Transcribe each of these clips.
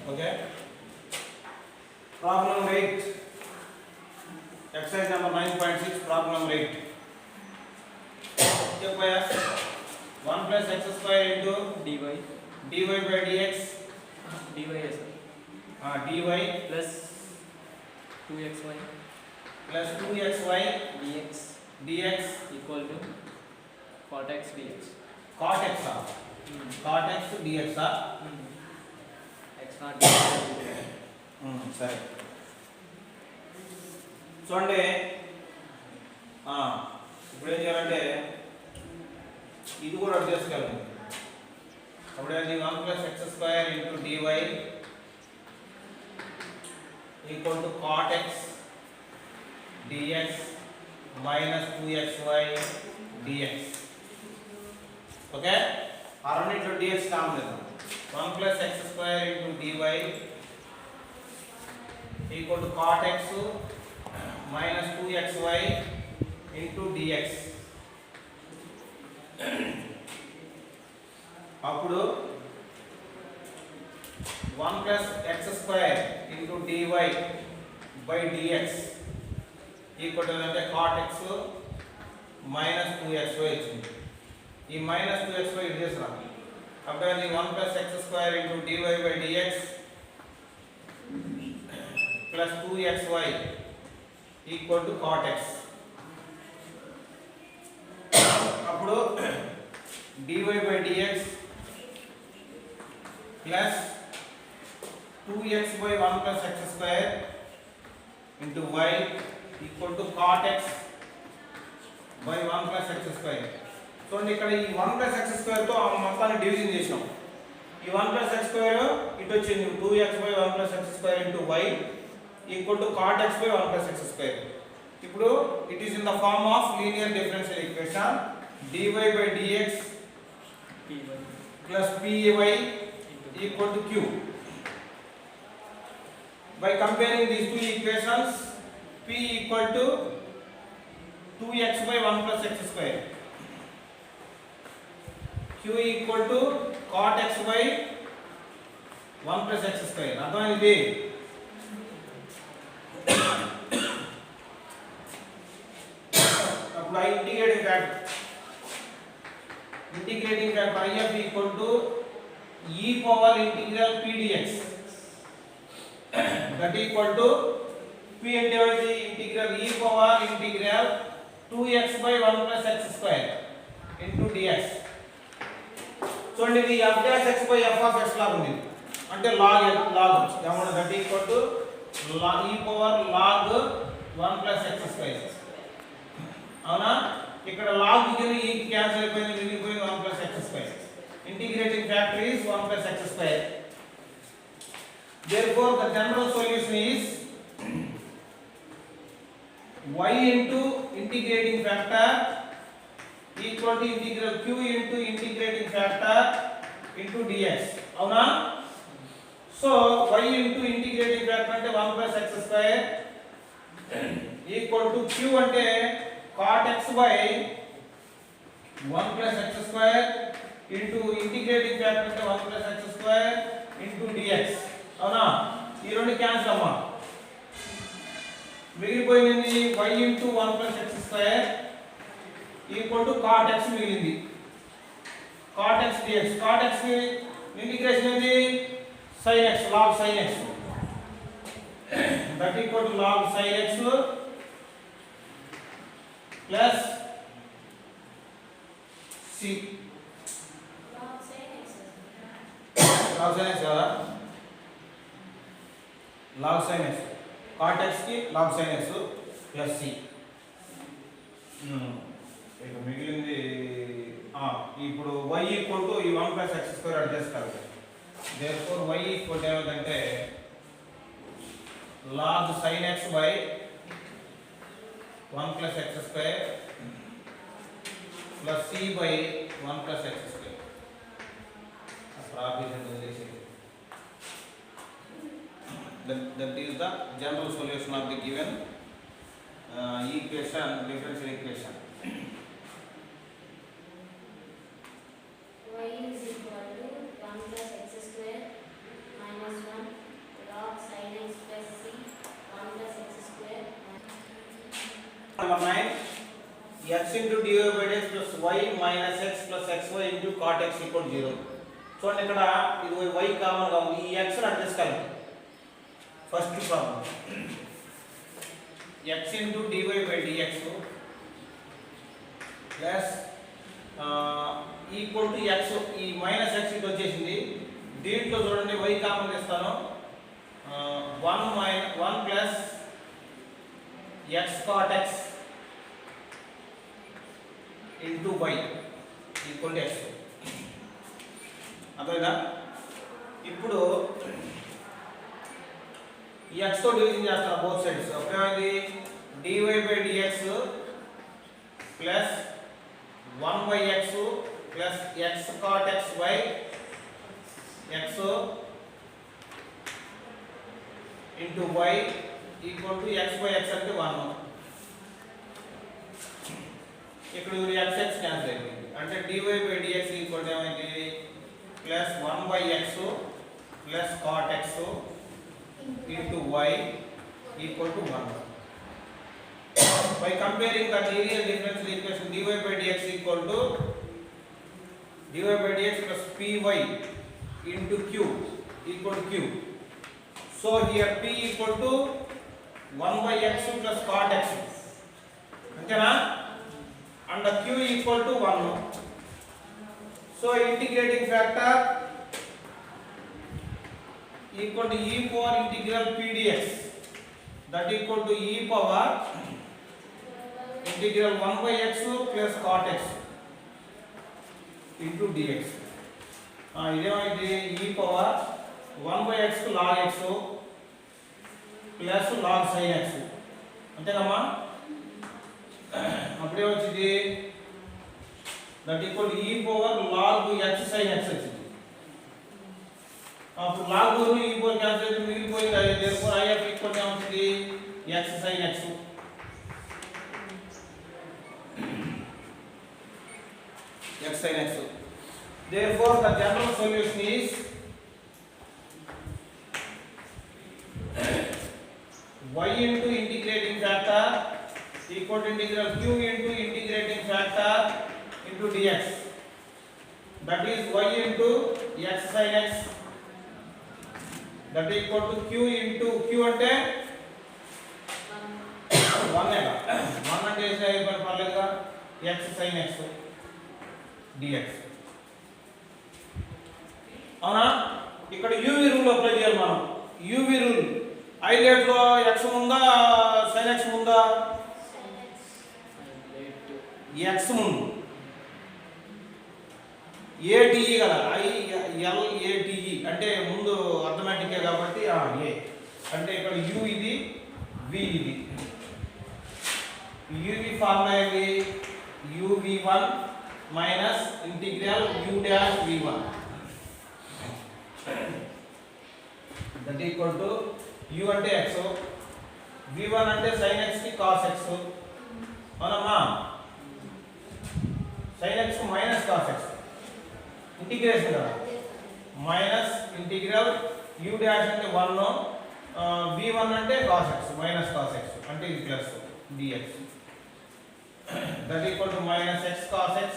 Okay. Problem number 8. Exercise number 9.6. Problem number 8. Check by 1 plus x square into dy by dx. dy है sir dy plus 2xy plus 2xy dx dx equal to cot x dx cot x cot x dx x not dx సరే చూడండి ఇప్పుడు ఏం చేయాలంటే ఇది కూడా అర్థం చేసుకోవాలి అప్పుడు అది 1 plus x square into dy equal to cot x dx minus 2xy dx. Okay ఆ రెండింటిలో dx కామన్ లేదు 1 plus x square into dy equal to cot x minus 2xy into dx. అప్పుడు 1 plus x square into dy by dx equal to అంటే cot x minus 2xy వచ్చింది. ఈ minus 2xy ఇది చేసినా అప్పుడు అది 1 plus x square into dy by dx plus 2xy equal to cot x. అప్పుడు dy by dx plus 2x by 1 plus x square into y equal to cot x by 1 plus x square. చూడండి ఇక్కడ ఈ 1 plus x square తో ఆ మొత్తాన్ని division చేసాం. ఈ 1 plus x square ఇటు వచ్చింది 2x by 1 plus x square into y equal to cot x by 1 plus x square. ఇప్పుడు it is in the form of linear differential equation dy by dx py plus py equal to q. By comparing these two equations, p equal to 2x by 1 plus x square, q equal to cot x by 1 plus x square. అర్థమైంది అప్పుడు I integrating factor IF equal to e power integral p dx that equal to p అంటే ఏంటి integral e power integral 2x by 1 plus x square into dx. చూడండి ఇది f dash x by f of x లాగా ఉంది అంటే log ఏమన్నా that equal to e power log 1 plus x square. అవునా ఇక్కడ log కింద e క్యాన్సిల్ అయిపోయింది మిగిలిపోయింది 1 plus x square. Integrating factor is 1 plus x square. Therefore the general solution is y into integrating factor equal to integral q into integrating factor into dx. అవునా so y into integrating factor అంటే 1 plus x square equal to q అంటే cot x by 1 plus x square into integrating factor అంటే 1 plus x square into dx. అవునా ఈ రెండు cancel అమ్మా మిగిలిపోయింది y into 1 plus x square equal to cot x మిగిలింది cot x dx. cot x కి integration ఏంటి sin x log sin x that equal to log sin x plus c log sin x కదా log sin x cot x కి log sin x plus c. ఇక మిగిలింది ఇప్పుడు y equal to ఈ 1 plus x square adjust కావాలి. therefore y equal ఏమవుతుందంటే log sin x by 1 plus x square plus c by 1 plus x square. That is the general solution of the given equation, differential equation. Y is equal to 1 plus x square minus 1 number 9 x into dy by dx plus y minus x plus xy into cot x equal to 0. చూడండి ఇక్కడ ఇది y common గా ఉంది. ఈ x ని adjust చేయాలి. First problem x into dy by dx plus equal to x, ఈ minus x ఇటు వచ్చేసింది. దీంట్లో చూడండి y కామన్ తీస్తాను. 1 plus x cot x into y equal to x. అర్థమైందా? ఇప్పుడు ఈ x తో డివిజన్ చేస్తాను బోత్ సైడ్స్. అప్పుడేమైంది dy by dx plus 1 by x plus x cot x by x into y equal to x by x అంటే 1. ఇక్కడ x x cancel అయిపోయింది. అంటే dy by dx equal to ఏమైంది plus 1 by x plus cot x into y equal to 1. By comparing the linear differential equation dy by dx equal to dy by dx plus py into q equal to q. So here p equal to 1 by x plus cot x. అంతేనా? And the q equal to 1. So integrating factor equal to e power integral p dx, that equal to e power integral 1 by x plus cot x into dx. ఇదేమైంది e power 1 by x log x plus log sin x. అంతేనమ్మా? అప్పుడే వచ్చింది that equal to e power log x sin x వచ్చింది. అప్పుడు log e power cancel అయితే మిగిలిపోయింది. అది therefore I f equal to ఏమవుతుంది x sin x. x sin x. Therefore the general solution is y into integrating factor equal to integral q into integrating factor into dx, that is y into x sin x, that equal to q into q అంటే 1 ఏగా 1 అంటే ఏసే పర్లేదుగా x sin x dx. అవునా? ఇక్కడ uv rule apply చేయాలి మనం. uv rule ఐలేట్ లో x ఉందా sin x ఉందా? x ముందు ATE కదా, ILATE అంటే ముందు అర్థమెటికే కాబట్టి A అంటే ఇక్కడ u ఇది v ఇది. uv ఫార్ములా ఏంటి? uv1 minus integral u dash v1 that equal to u అంటే x, v1 అంటే sin x కి cos x. అవునమ్మా? sin x minus cos x integration కదా, మైనస్ ఇంటిగ్రల్ u డాష్ అంటే 1, v1 అంటే cos x minus cos x అంటే ఇది plus dx, that equal to minus x cos x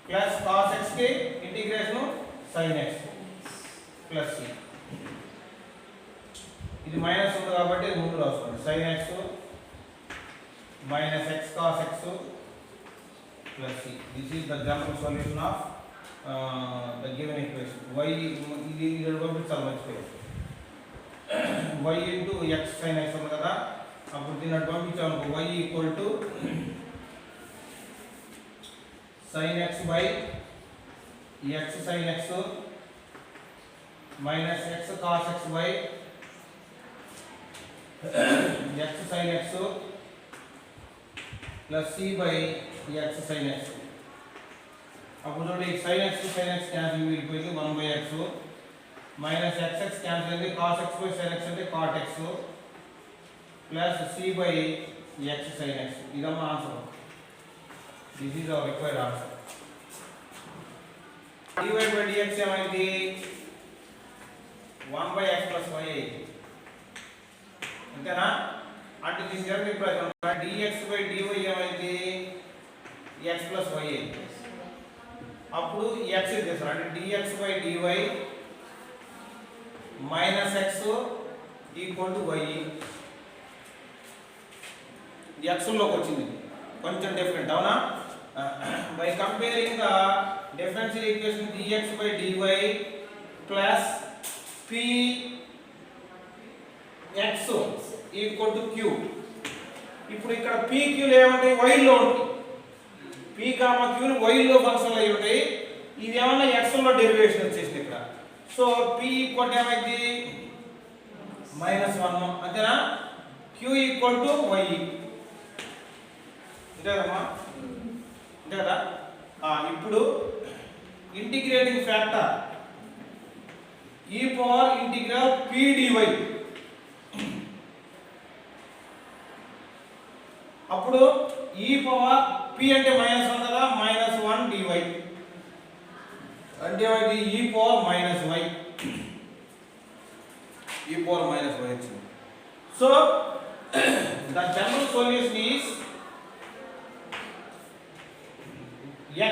plus cos x కి integration sin x plus c. ఇది minus ఉంది కాబట్టి ముందు రాసుకోండి. sin x minus x cos x plus c. This is the general solution of the given equation. Y ఇది పంపించాలి మర్చిపోయి. y into x sin x ఉంది కదా, అప్పుడు దీన్ని అటు పంపించాము. y equal to sin x by x sin x minus x cos x by x sin x plus c by x sin x. అప్పుడు చూడండి sin x క్యాన్సిల్ మిగిలిపోయింది 1 by x minus xx cancel అయింది, cos x by sin x అంటే cot x plus c by x sin x. ఇదమ్మా answer. This is our required answer. dy by dx ఏమైంది 1 by x plus y అంతేనా? అంటే దీని జరగని ప్రకారం dx by dy ఏమైంది x plus y అయింది. అప్పుడు x చేస్తారు అంటే dx by dy minus x equal to y. x లోకి వచ్చింది కొంచెం డిఫరెంట్ అవునా. By comparing the differential equation dx by dy plus p x equal to q. ఇప్పుడు ఇక్కడ p q లు ఏమంటాయి y లో ఉంటాయి. p, q లు y లో ఫంక్షన్ అయి ఉంటాయి. ఇది ఏమన్నా x లో డెరివేషన్ వచ్చేసింది ఇక్కడ. సో p ఈక్వల్ టు ఏమైంది -1 అంతేనా. q ఈక్వల్ టు y అంతేనమ్మా అంతే కదా. ఇప్పుడు integrating factor e power integral p dy. అప్పుడు e పవర్ p అంటే -1 కదా -1 dy అంటే ఇది e power -y e power -y వచ్చింది. So the general solution is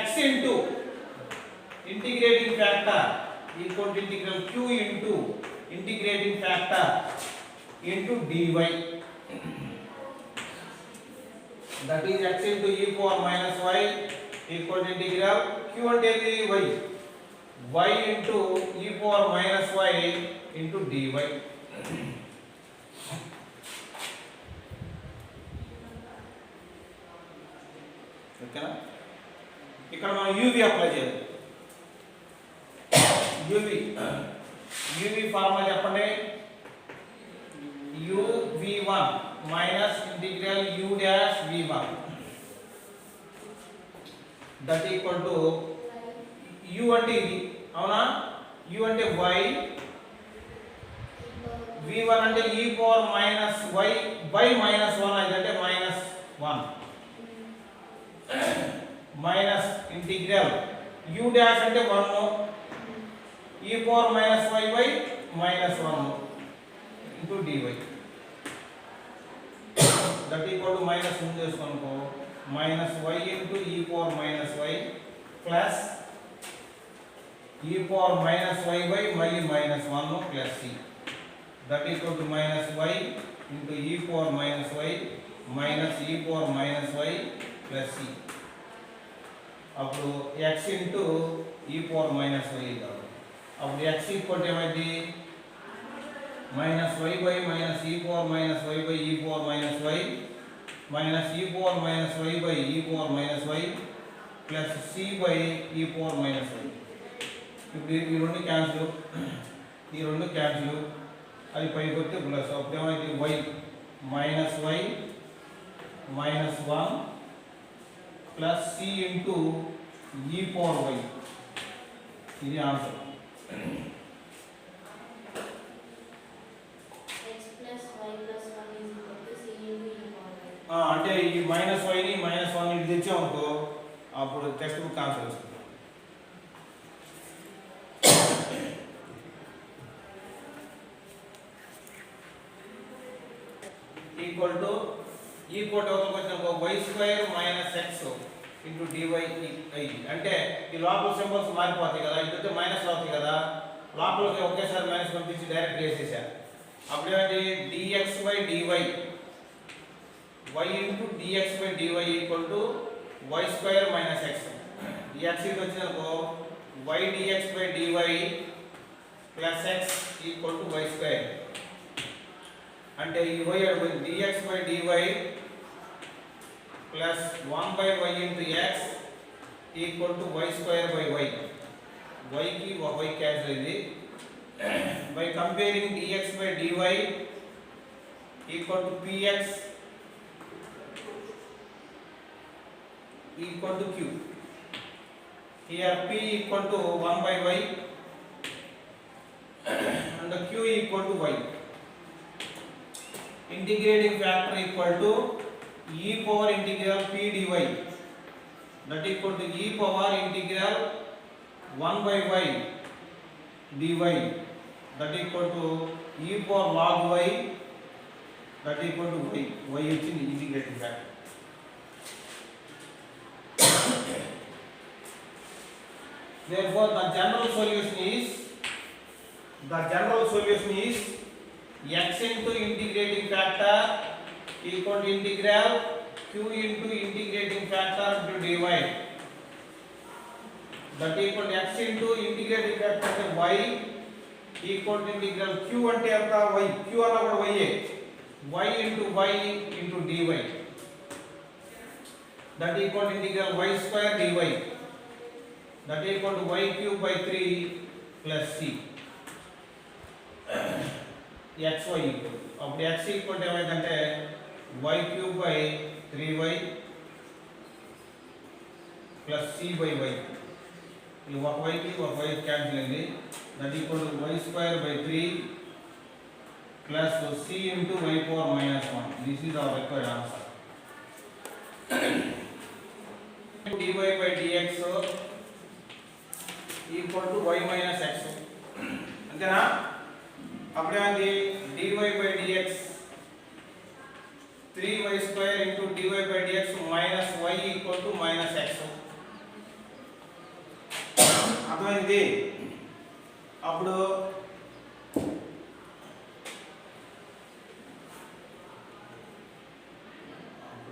x into integrating factor equal to integral q into integrating factor into dy. That is x into e power minus y equal to integral q అంటే y y into e power minus y into dy. ఓకేనా. ఇక్కడ మనం uv apply చేయాలి. uv formula చెప్పండి. uv1 minus integral u dash v1 that equal to u అంటే ఇది అవునా. u అంటే y v1 అంటే e power minus y by -1 అంటే -1 minus integral u dash అంటే 1 e power minus y by -1 into dy. that equal to minus ముందు చేసుకోనుకో minus y into e power minus y plus e power minus y by -1 plus c. that equal to minus y into e power minus y minus e power minus y plus c. అప్పుడు x into e power minus y కావాలి. అప్పుడు x equal to ఏమైంది minus y by minus e power minus y by e power minus y minus e power minus y by e power minus y plus c by e power minus y. ఇప్పుడు ఈ రెండు cancel అది పైకి వస్తే plus అప్పుడు ఏమైంది y minus y minus 1 plus c into e power y. ఇది answer. అంటే ఈ -y ని -1 ఇది తెచ్చామనుకో అప్పుడు టెక్స్ట్ బుక్ ఆన్సర్ వస్తుంది. ఈక్వల్ టు అవతలకి వచ్చిన y² - x into dy అంటే ఈ లోపల సింబల్స్ మారిపోతాయి కదా. ఇదైతే మైనస్ అవుతాయి కదా. లోపలికి ఒకేసారి మైనస్ పంపించి డైరెక్ట్ చేసేసారు. అప్పుడు ఏమంటే dx by dy y into dx by dy equal to y² minus x. x ఇది వచ్చిననుకో y dx by dy plus x equal to y². అంటే ఈ y అడుగుతుంది dx by dy plus 1 by y into x equal to y² by y. y की y cancel అయింది. by comparing dx by dy equal to px equal to q. Here p equal to 1 by y and q equal to y. Integrating factor equal to e power integral p dy. That equal to e power integral 1 by y dy. That equal to e power log y that equal to y. y వచ్చింది integrating factor. Therefore the general solution is x into integrating factor equal to integral q into integrating factor into dy. That equal to x into integrating factor అంటే y equal to integral q అంటే ఎంత y, q అన్నప్పుడు y y into dy. That equal to integral y square dy. That equal to y cube by 3 plus c. xy equal అప్పుడు x equal to ఏమైందంటే y cube by 3y plus c by y. ఈ ఒక y కి ఒక y cancel అయింది. That equal to y square by 3 plus c into y power minus 1. This is our required answer. dy by dx equal to y minus x. అంతేనా? అప్పుడేమంది dy by dx 3y square into dy by dx minus y equal to minus x. అర్థమైంది? అప్పుడు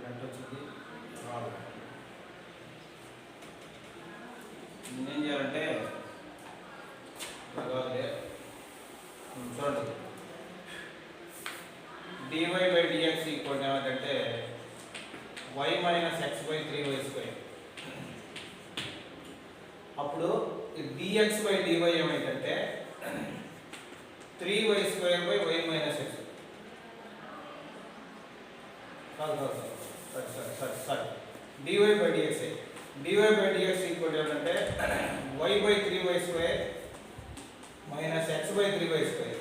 ఎంత వచ్చింది? రాదు. నేనేం చేయాలంటే చూడండి dy by dx equal ఏమంటే y minus x by 3y square. అప్పుడు dx by dy ఏమైందంటే 3y square by y minus x. Sorry dy by dx dy by dx equal ఏమంటే y by 3y square minus x by 3y square.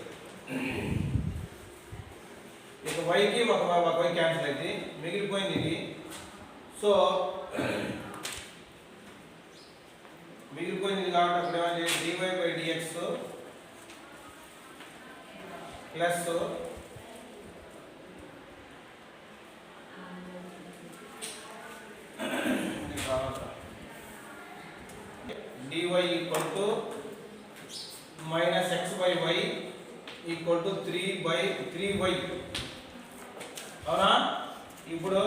ఇక y కి ఒక y cancel అయింది, మిగిలిపోయింది ఇది. So మిగిలిపోయింది కాబట్టి అప్పుడు ఏమంటే dy by dx plus dy equal to minus x by y equal to 3 by 3y. అవునా? ఇప్పుడు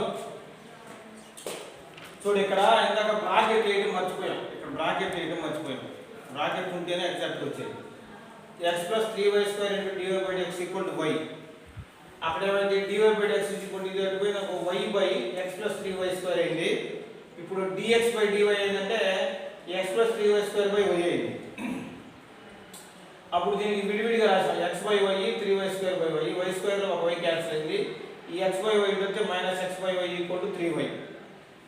చూడు ఇక్కడ ఇందాక బ్రాకెట్ వేయడం మర్చిపోయాం. బ్రాకెట్ ఉంటేనే ఎగ్జాక్ట్ వచ్చేది. x plus 3y square into dy by dx equal to y. అక్కడ ఏమైంది dy by dx equal to ఇది అయిపోయింది, ఒక y by x plus 3y square అయింది. ఇప్పుడు dx by dy ఏంటంటే x plus 3y square by y అయింది. అప్పుడు దీనికి విడివిడిగా రాసాం x by y 3y square by y. y square లో ఒక y క్యాన్సిల్ అయింది. ఈ x by y వచ్చే minus x by y equal to 3y.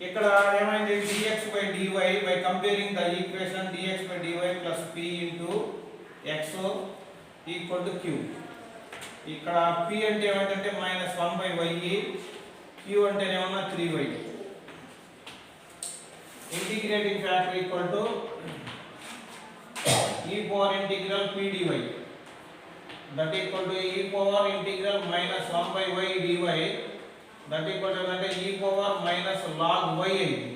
ఇక్కడ ఏమైంది dx by dy by comparing the equation dx by dy plus p into x equal to q. ఇక్కడ p అంటే ఏమంటే మైనస్ 1 by y, q అంటే ఏమన్నా 3y. Integrating factor equal to e power integral p dy. That equal to e power integral minus 1 by y dy. That equal to అంటే e power minus log y అయింది.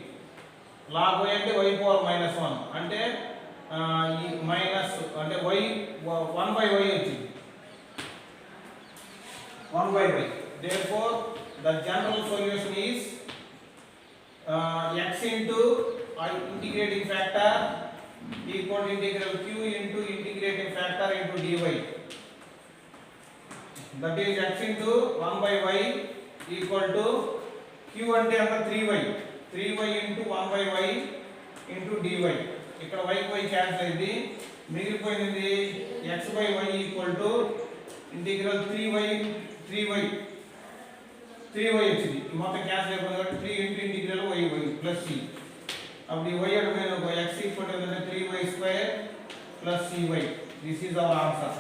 log y అంటే y power minus 1 అంటే ఈ minus అంటే y 1 by y వచ్చింది. 1 by y. Therefore the general solution is x into integrating factor equal to integral q into integrating factor into dy. That is x into 1 by y equal to q అంటే అంత 3y into 1 by y into dy. ఇక్కడ y కి y cancel అయింది, మిగిలిపోయింది x by y equal to integral 3y వచ్చింది. మొత్తం cancel అయిపోయింది కాబట్టి 3 into integral y plus c. అప్పుడు y అడుగునే x equal to 3y square plus cy. This is our answer.